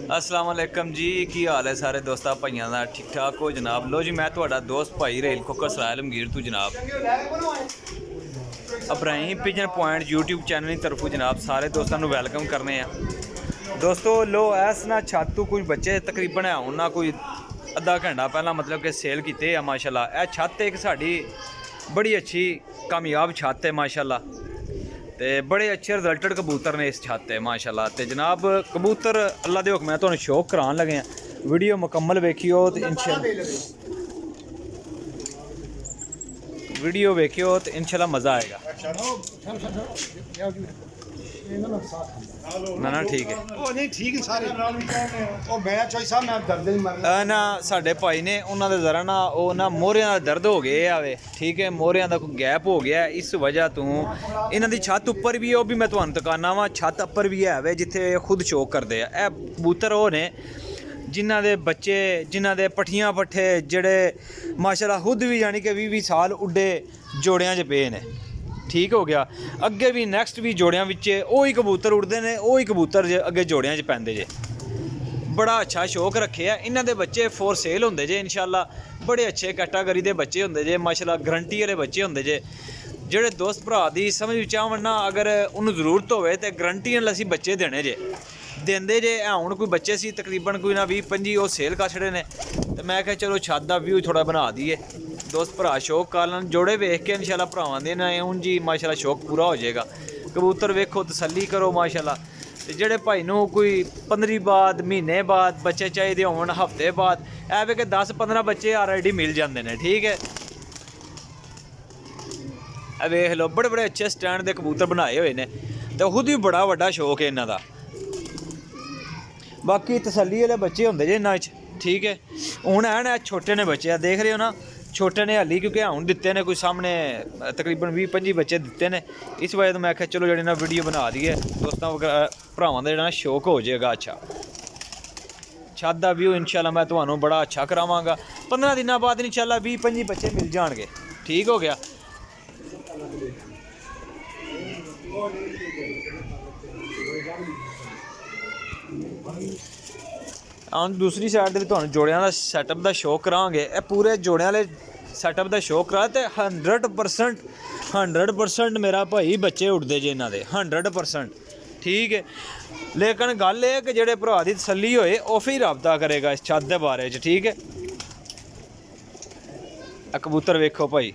अस्सलाम वालेकुम जी, की हाल है सारे दोस्तां भाइयों का? ठीक ठाक हो जनाब? लो जी, मैं तुहाडा दोस्त भाई रेल खोखर सराय आलमगीर तू जनाब Ibrahim pigeon point YouTube channel की तरफों जनाब सारे दोस्तों को वैलकम करने हैं। दोस्तों लो इस ना छत तो कुछ बच्चे तकरीबन है उन्होंने कोई अद्धा घंटा पहला मतलब कि सेल किए है माशाल्लाह। यह छत एक साड़ी बड़ी अच्छी कामयाब छत है माशाल्लाह, ते बड़े अच्छे रिजल्टेड कबूतर ने इस छत है माशाल्लाह। ते जनाब कबूतर अल्लाह के हुक्म तुहानू शौक करान लगे हैं, वीडियो मुकम्मल वेखियो तो वीडियो वेखियो तो इंशाल्लाह मज़ा आएगा। ना ना ठीक है ना साढ़े भाई ने उन्होंने जरा ना वो ना मोहरियां का दर्द हो गया आवे, ठीक है, मोहरियां का कोई गैप हो गया, इस वजह तो इन्हों की छत उपर भी भी मैं तुहानू दिखाना वा, छत उपर भी है जिथे खुद शौक करते हैं। यह कबूतर वो ने जिन्हों के बच्चे जिन्हों के पट्ठियां पट्ठे जेड़े माशाल्लाह खुद भी यानी कि 20-20 साल उड्डे जोड़ियां च पे ने, ठीक हो गया। अगे भी नैक्सट भी जोड़ियां विच्चे ही कबूतर उड़ते हैं, ही कबूतर अगे जोड़ियां च पैंदे जे। बड़ा अच्छा शौक रखे है इन्हों के बच्चे फॉर सेल होंगे जे इंशाल्लाह, बड़े अच्छे कैटागरी के बच्चे होंगे जे माशाल्लाह, गारंटी वाले बच्चे होंगे जे। जेड़े दोस्त भरा की समझ विच आवन ना, अगर उन्होंने जरूरत हो तो गारंटी नाल असीं बच्चे देने जे देंदे जे। हुण कोई बच्चे सी तकरीबन कोई ना 20-25 वो सेल कर छड़े ने, तो मैं क्या चलो छत का व्यू थोड़ा बना दीए, दोस्त भरा शौक कर लैन, जोड़े वेख के इंशाल्लाह भरावां दे ना हूँ जी माशाल्लाह शौक पूरा हो जाएगा। कबूतर वेखो तसल्ली करो माशाल्लाह। तो जेड़े भाई नूं कोई 15 बाद महीने बाद बच्चे चाहिए होवन, हफ्ते बाद ऐ कि 10-15 बच्चे ऑलरेडी मिल जाते हैं, ठीक है। वेख लो बड़े बड़े अच्छे स्टैंड के कबूतर बनाए हुए हैं, तो खुद भी बड़ा वड्डा शौक है इन्हों का। बाकी तसल्ली वाले बच्चे होंगे जे इन्हों, ठीक है। हूँ है ना छोटे ने बच्चे देख रहे हो ना, छोटे ने हाली क्योंकि हूँ दिते ने कोई सामने तकरीबन 20-25 बच्चे दिते ने, इस वजह तो मैं आख्या चलो जी ना वीडियो बना दी है, दोस्तों भरावां दा जेड़ा शौक हो जाएगा। अच्छा छत का व्यू इंशाल्लाह मैं तुहानू बड़ा अच्छा करावांगा। 15 दिनों बाद इंशाल्लाह 20-25 बच्चे मिल जाएंगे, ठीक हो गया। हम दूसरी साइड भी तुहानू जोड़ियां का सैटअप का शौक करांगे, पूरे जोड़ियां वाले सैटअप का शौक करा तो 100% मेरा भाई बच्चे उड़ते जे इन्हों के 100%, ठीक है। लेकिन गल ये कि जेड़े भरा की तसल्ली होए वो फिर रब्ता करेगा इस छत के बारे च, ठीक है। कबूतर वेखो भाई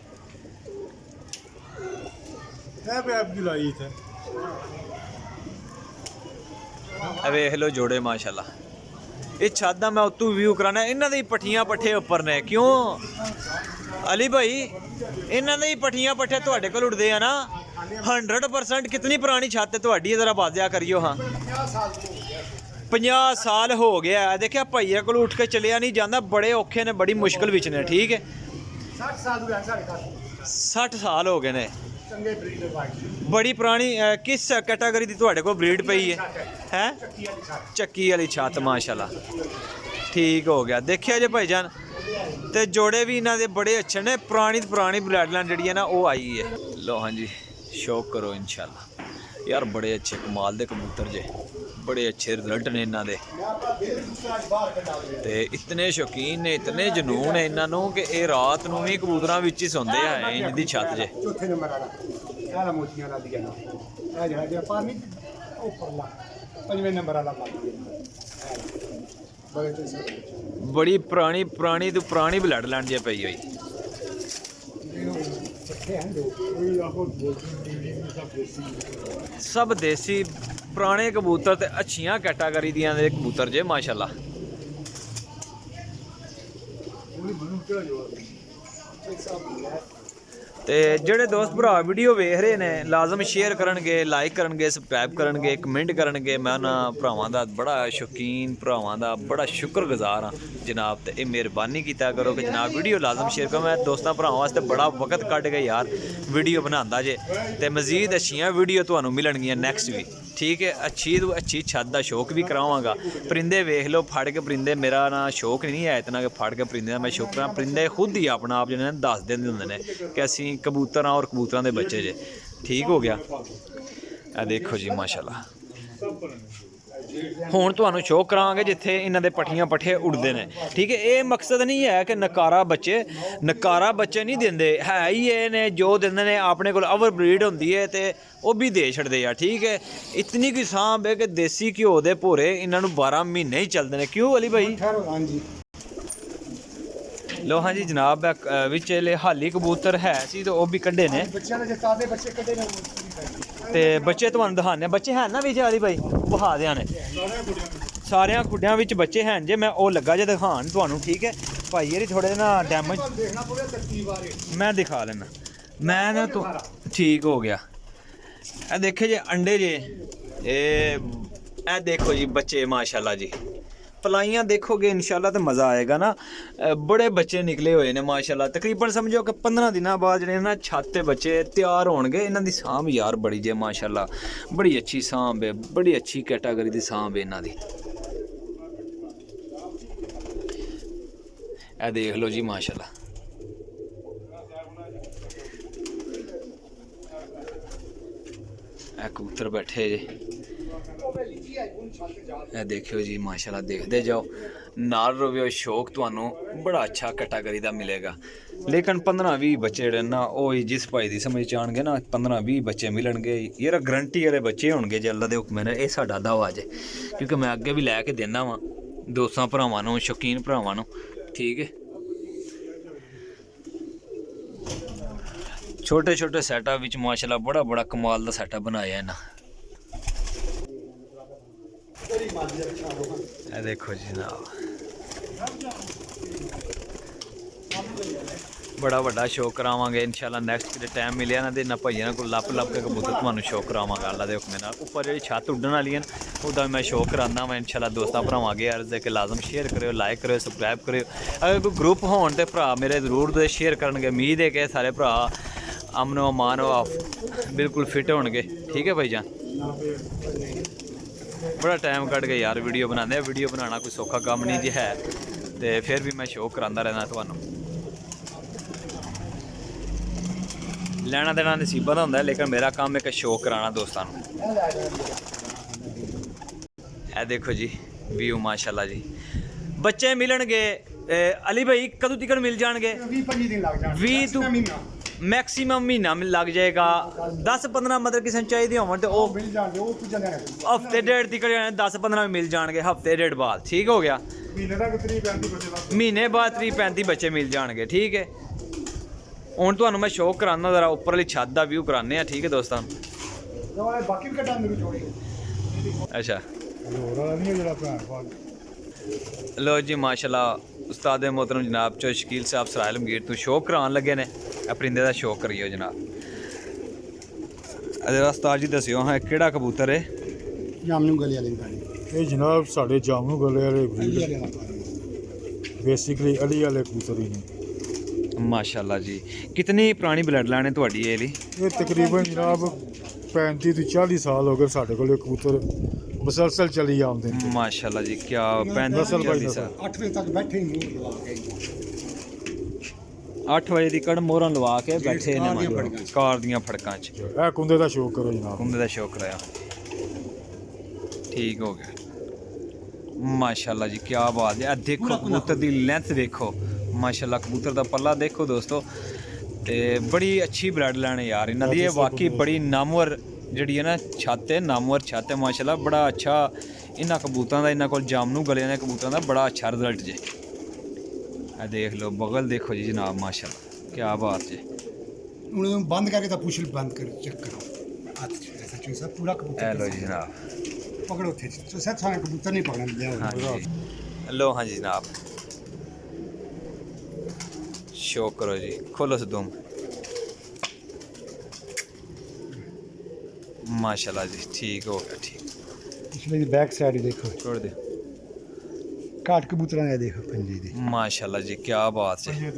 वेख लो जोड़े माशाल्लाह। इस छत का मैं उतू व्यू कराना, इन्हों की पट्ठियां पट्ठे उपर ने, क्यों अली भाई इन्हों की पट्ठियां पट्ठे तुहाडे कोल उड़दे आ ना 100%। कितनी पुरानी छत है तुहाडी, जरा बाजिया करियो। हाँ 50 साल हो गया है, देखिया भाइया को उठ के चलिया नहीं जाता, बड़े औखे ने, बड़ी मुश्किल विच ने, ठीक है। 60 साल हो गए ने, बड़ी पुरानी। किस कैटागरी की तुहाडे कोल ब्रीड पई है? चक्की वाली छत माशाल्लाह, ठीक हो गया। देखिया जे भाईजान, तो जोड़े भी इन्हों के बड़े अच्छे ने, पुरानी ब्लड लाइन जी ना वो आई है। लो हाँ जी शौक करो इंशाल्लाह यार, बड़े अच्छे कमाल दे कबूतर जे, बड़े अच्छे रिजल्ट ने इन्हों के, ते इतने शौकीन ने, इतने जनून है इन्हों कि ये रात को भी कबूतरों ही सौंदे हैं इनकी छत जे। बड़ी पुरानी तो पुरानी ब्लड लाइन जी पई हुई, सब देसी पुराने कबूतर ते अच्छियां कैटागरी दियां दे कबूतर जे माशाल्लाह। ते जेड़े दोस्त भरा वीडियो वेख रहे हैं लाजम शेयर करनगे, लाइक करनगे, सबसक्राइब करनगे, कमेंट करनगे। मैं उन्होंने भरावां दा बड़ा शौकीन, भरावां दा बड़ा शुक्रगुजार हाँ जनाब। तो ये मेहरबानी किया करो कि जनाब वीडियो लाजम शेयर करो। मैं दोस्तों भरावां वास्ते बड़ा वक्त कढ़ के यार वीडियो बनांदा जे, ते मजीद अच्छियां वीडियो तुहानू मिलणगियां नैक्सट भी, ठीक है। अच्छी तो अच्छी छत का शौक भी करावांगा। परिंदे वेख लो, फड़ के परिंदे, मेरा ना शौक नहीं है इतना कि फड़ के परिंदे का मैं शौक करा, परिंदे खुद ही अपना आप जो दस देंदे होंदे ने कि असीं कबूतर और कबूतरों के बच्चे जे, ठीक हो गया। देखो जी माशाल्लाह ਹੁਣ ਤੁਹਾਨੂੰ ਸ਼ੋਅ ਕਰਾਂਗੇ ਜਿੱਥੇ ਇਹਨਾਂ ਦੇ ਪੱਠੀਆਂ ਪੱਠੇ ਉੱਡਦੇ ਨੇ, ਠੀਕ ਹੈ। ਇਹ ਮਕਸਦ ਨਹੀਂ ਹੈ ਕਿ ਨਕਾਰਾ ਬੱਚੇ ਨਹੀਂ ਦਿੰਦੇ, ਹੈ ਹੀ ਇਹ ਨੇ ਜੋ ਦਿੰਦੇ ਨੇ ਆਪਣੇ ਕੋਲ ਓਵਰ ਬਰੀਡ ਹੁੰਦੀ ਹੈ ਤੇ ਉਹ ਵੀ ਦੇ ਛੱਡਦੇ ਆ, ਠੀਕ ਹੈ। ਇਤਨੀ ਕੀ ਸਾਂਭ ਹੈ ਕਿ ਦੇਸੀ ਘਿਓ ਦੇ ਭੋਰੇ ਇਹਨਾਂ ਨੂੰ 12 ਮਹੀਨੇ ਹੀ ਚੱਲਦੇ ਨੇ। ਕਿਉਂ ਅਲੀ ਭਾਈ? ਲੋ ਹਾਂਜੀ ਜਨਾਬ, ਵਿੱਚ ਇਹ ਹਾਲੀ ਕਬੂਤਰ ਹੈ ਸੀ ਤੇ ਉਹ ਵੀ ਕੱਢੇ ਨੇ ਤੇ ਬੱਚੇ ਤੁਹਾਨੂੰ ਦਿਖਾਣੇ। ਬੱਚੇ ਹੈ ਨਾ ਵਿੱਚ ਅਲੀ ਭਾਈ? ਬਹਾ ਦਿਆਂ ਨੇ ਸਾਰਿਆਂ ਖੁੱਡਿਆਂ ਵਿੱਚ ਬੱਚੇ ਹਨ ਜੇ, ਮੈਂ ਉਹ ਲੱਗਾ ਜੇ ਦਿਖਾਣ ਤੁਹਾਨੂੰ, ਠੀਕ ਹੈ ਭਾਈ। ਇਹ ਥੋੜੇ ਨਾ ਡੈਮੇਜ ਮੈਂ ਦਿਖਾ ਲੈਣਾ, ਮੈਂ ਨਾ ਤੂੰ ਠੀਕ ਹੋ ਗਿਆ। ਇਹ ਦੇਖੇ ਜੇ ਅੰਡੇ ਜੇ, ਇਹ ਦੇਖੋ ਜੀ ਬੱਚੇ ਮਾਸ਼ਾਅੱਲਾ ਜੀ। ਪਲਾਈਆਂ ਦੇਖੋਗੇ ਇਨਸ਼ਾਅੱਲਾ ਤੇ ਮਜ਼ਾ ਆਏਗਾ ਨਾ। ਬੜੇ ਬੱਚੇ ਨਿਕਲੇ ਹੋਏ ਨੇ ਮਾਸ਼ਾਅੱਲਾ। ਤਕਰੀਬਨ ਸਮਝੋ ਕਿ 15 ਦਿਨਾਂ ਬਾਅਦ ਜਿਹੜੇ ਨਾ ਛੱਤ ਤੇ ਬੱਚੇ ਤਿਆਰ ਹੋਣਗੇ। ਇਹਨਾਂ ਦੀ ਸਾਂਭ ਯਾਰ ਬੜੀ ਜੇ ਮਾਸ਼ਾਅੱਲਾ, ਬੜੀ ਅੱਛੀ ਸਾਂਭ ਹੈ, ਬੜੀ ਅੱਛੀ ਕੈਟਾਗਰੀ ਦੀ ਸਾਂਭ ਹੈ ਇਹਨਾਂ ਦੀ। ਇਹ ਦੇਖ ਲਓ ਜੀ ਮਾਸ਼ਾਅੱਲਾ। ਇਹ ਕਬੂਤਰ ਬੈਠੇ ਜੇ, ਇਹ ਦੇਖਿਓ ਜੀ ਮਾਸ਼ਾਅੱਲਾ। ਦੇਖਦੇ ਜਾਓ, ਨਾਲ ਰਵਿਓ, ਸ਼ੌਕ ਤੁਹਾਨੂੰ ਬੜਾ ਅੱਛਾ ਕੈਟਾਗਰੀ ਦਾ ਮਿਲੇਗਾ। ਲੇਕਿਨ 15-20 ਬੱਚੇ ਜਿਹੜੇ ਨਾ ਉਹ ਜਿਸ ਭਾਈ ਦੀ ਸਮਝ ਚ ਆਉਣਗੇ ਨਾ, 15-20 ਬੱਚੇ ਮਿਲਣਗੇ ਯਾਰ, ਗਰੰਟੀ ਵਾਲੇ ਬੱਚੇ ਹੋਣਗੇ ਜੇ ਅੱਲਾ ਦੇ ਹੁਕਮ ਨੇ। ਇਹ ਸਾਡਾ ਦਾਵਾ ਜੇ, ਕਿਉਂਕਿ ਮੈਂ ਅੱਗੇ ਵੀ ਲੈ ਕੇ ਦਿੰਦਾ ਵਾਂ ਦੋਸਤਾਂ ਭਰਾਵਾਂ ਨੂੰ, ਸ਼ੌਕੀਨ ਭਰਾਵਾਂ ਨੂੰ, ਠੀਕ ਹੈ। ਛੋਟੇ ਛੋਟੇ ਸੈਟਅਪ ਵਿੱਚ ਮਾਸ਼ਾਅੱਲਾ ਬੜਾ ਕਮਾਲ ਦਾ ਸੈਟਅਪ ਬਣਾਇਆ ਇਹਨਾਂ। ਇਹ ਦੇਖੋ ਜੀ ਜਨਾਬ, ਬੜਾ ਵੱਡਾ ਸ਼ੋਅ ਕਰਾਵਾਂਗੇ ਇਨਸ਼ਾਅੱਲਾ। ਨੈਕਸਟ ਕਿਤੇ ਟਾਈਮ ਮਿਲਿਆ ਨਾ ਤੇ ਨਾ ਭਾਈਆਂ ਕੋਲ ਲੱਪ ਕੇ ਕਬੂਤਰ ਤੁਹਾਨੂੰ ਸ਼ੋਅ ਕਰਾਵਾਂਗਾ ਅੱਲਾ ਦੇ ਹੁਕਮ ਨਾਲ। ਉੱਪਰ ਜਿਹੜੀ ਛੱਤ ਉੱਡਣ ਵਾਲੀਆਂ ਉਹਦਾ ਮੈਂ ਸ਼ੋਅ ਕਰਾਉਂਦਾ ਵਾ ਇਨਸ਼ਾਅੱਲਾ। ਦੋਸਤਾਂ ਭਰਾਵਾਂ ਅੱਗੇ ਅਰਜ਼ ਹੈ ਕਿ ਲਾਜ਼ਮ ਸ਼ੇਅਰ ਕਰਿਓ, ਲਾਈਕ ਕਰਿਓ, ਸਬਸਕ੍ਰਾਈਬ ਕਰਿਓ। ਅਗਰ ਕੋਈ ਗਰੁੱਪ ਹੋਣ ਤੇ ਭਰਾ ਮੇਰੇ ਜ਼ਰੂਰ ਦੇ ਸ਼ੇਅਰ ਕਰਨਗੇ। ਉਮੀਦ ਹੈ ਕਿ ਸਾਰੇ ਭਰਾ ਅਮਨ ਅਮਾਨ ਬਿਲਕੁਲ ਫਿੱਟ ਹੋਣਗੇ, ਠੀਕ ਹੈ ਭਾਈ ਜਾਨ। ਬੜਾ ਟਾਈਮ ਕੱਢ ਕੇ ਯਾਰ ਵੀਡੀਓ ਬਣਾਉਂਦੇ ਆ। ਵੀਡੀਓ ਬਣਾਉਣਾ ਕੋਈ ਸੌਖਾ ਕੰਮ ਨਹੀਂ ਜੀ ਹੈ, ਤੇ ਫਿਰ ਵੀ ਮੈਂ ਸ਼ੋਅ ਕਰਾਉਂਦਾ ਰਹਿਣਾ ਤੁਹਾਨੂੰ। ਲੈਣਾ ਦੇਣਾ ਨਸੀਬਾਂ ਦਾ ਹੁੰਦਾ, ਲੇਕਿਨ ਮੇਰਾ ਕੰਮ ਇੱਕ ਸ਼ੋਅ ਕਰਾਉਣਾ ਦੋਸਤਾਂ ਨੂੰ। ਇਹ ਦੇਖੋ ਜੀ ਵਿਊ ਮਾਸ਼ਾਅੱਲਾ ਜੀ। ਬੱਚੇ ਮਿਲਣਗੇ ਅਲੀ ਭਾਈ ਕਦੋਂ ਤੱਕ ਮਿਲ ਜਾਣਗੇ? 20-25 ਦਿਨ ਲੱਗ ਜਾਣਗੇ। 20 ਤੋਂ ਮੈਕਸੀਮਮ ਮਹੀਨਾ ਲੱਗ ਜਾਏਗਾ। 10-15 ਮਤਲਬ ਕਿਸੇ ਨੂੰ ਚਾਹੀਦੇ ਹੋਣ ਤੇ ਉਹ ਮਿਲ ਜਾਣਗੇ। ਉਹ ਹਫਤੇ ਡੇਢ ਤੱਕ 10-15 ਮਿਲ ਜਾਣਗੇ, ਹਫਤੇ ਡੇਢ ਬਾਅਦ, ਠੀਕ ਹੋ ਗਿਆ। ਮਹੀਨੇ ਬਾਅਦ 30-35 ਬੱਚੇ ਮਿਲ ਜਾਣਗੇ, ਠੀਕ ਹੈ। ਹੁਣ ਤੁਹਾਨੂੰ ਮੈਂ ਸ਼ੋਅ ਕਰਾਉਣਾ ਜ਼ਰਾ ਉੱਪਰ ਵਾਲੀ ਛੱਤ ਦਾ ਵਿਊ ਕਰਾਉਂਦੇ ਆ, ਠੀਕ ਹੈ ਦੋਸਤਾਂ। ਅੱਛਾ ਲੋ ਜੀ ਮਾਸ਼ਾਅੱਲਾ, ਉਸਤਾਦ मोहतरम जनाब चो शकील साहब सराय लमगीर तो शो कराने लगे ने। परिंदे का शो करियो जनाब। उस्ताद जी दसियो हाँ केड़ा कबूतर है? जामनू गले वाले ये जनाब साढ़े जामनू गले वाले बेसिकली अली वाले कबूतर ही ने। माशाअल्लाह जी। कितनी पुरानी ब्लड लाइन है तुहाडी ये? तकरीबन जनाब 35 ਤੋਂ 40 साल हो गए साढ़े को कबूतर मुसलसल चली आते हैं। माशाअल्लाह जी। क्या 35 साल? 8 बजे तक बैठे ही मोहर लगा के 8 ਵਜੇ ਦੀ ਕੜ ਮੋਹਰਾਂ ਲਵਾ ਕੇ ਬੈਠੇ ਨੇ ਕਾਰ ਦੀਆਂ ਫੜਕਾਂ 'ਚ। ਇਹ ਕੁੰਦੇ ਦਾ ਸ਼ੌਕ ਕਰੋ ਜਨਾਬ। ਕੁੰਦੇ ਦਾ ਸ਼ੌਕ ਕਰਾਇਆ, ਠੀਕ ਹੋ ਗਿਆ। ਮਾਸ਼ਾਅੱਲਾ ਜੀ ਕੀ ਬਾਤ ਹੈ। ਦੇਖੋ ਕਬੂਤਰ ਦੀ ਲੈਂਥ ਦੇਖੋ ਮਾਸ਼ਾਅੱਲਾ, ਕਬੂਤਰ ਦਾ ਪੱਲਾ ਦੇਖੋ ਦੋਸਤੋ, ਤੇ ਬੜੀ ਅੱਛੀ ਬਲੱਡ ਲਾਈਨ ਹੈ ਯਾਰ ਇਹਨਾਂ ਦੀ। ਇਹ ਵਾਕਈ ਬੜੀ ਨਾਮਵਰ ਜਿਹੜੀ ਹੈ ਨਾ ਛੱਤ ਹੈ, ਨਾਮਵਰ ਛੱਤ ਹੈ ਮਾਸ਼ਾਅੱਲਾ। ਬੜਾ ਅੱਛਾ ਇਹਨਾਂ ਕਬੂਤਰਾਂ ਦਾ, ਇਹਨਾਂ ਕੋਲ ਜਾਮਨੂ ਗਲਿਆਂ ਦੇ ਕਬੂਤਰਾਂ ਦਾ ਬੜਾ ਅੱਛਾ ਰਿਜ਼ਲਟ ਜੇ। ਇਹ ਦੇਖ ਲਓ ਬਗਲ ਦੇਖੋ ਜੀ ਜਨਾਬ माशाल्लाह क्या बात है। उन्हें बंद करके तो पुश बंद कर चेक करो ऐसा चूसा पूरा कबूतर। लो जी जनाब पकड़ो थे तो सब सारे कबूतर नहीं पकड़ने दिया। हाँ जी लो हाँ जी जनाब शो करो जी, खोलो से तुम माशाल्लाह जी। ठीक हो गया, ठीक। पिछले बैक साइड देखो छोड़ दे काट कबूतर ने देखो पंजे दे माशाल्लाह जी। क्या बात है,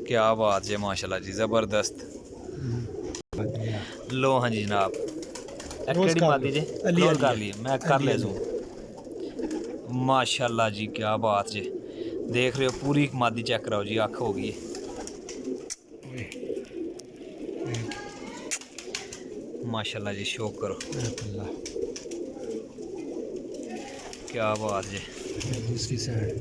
क्या बात है माशाल्लाह जी, ज़बरदस्त। लो हाँ जी जनाब केड़ी मादी जी क्लोज कर लिए, मैं कर ले जूं। माशाल्लाह जी क्या बात जी। देख रहे हो पूरी मादी चेक कराओ जी, अख हो गई माशाल्लाह जी। शौक करो क्या बात जी। दूसरी साइड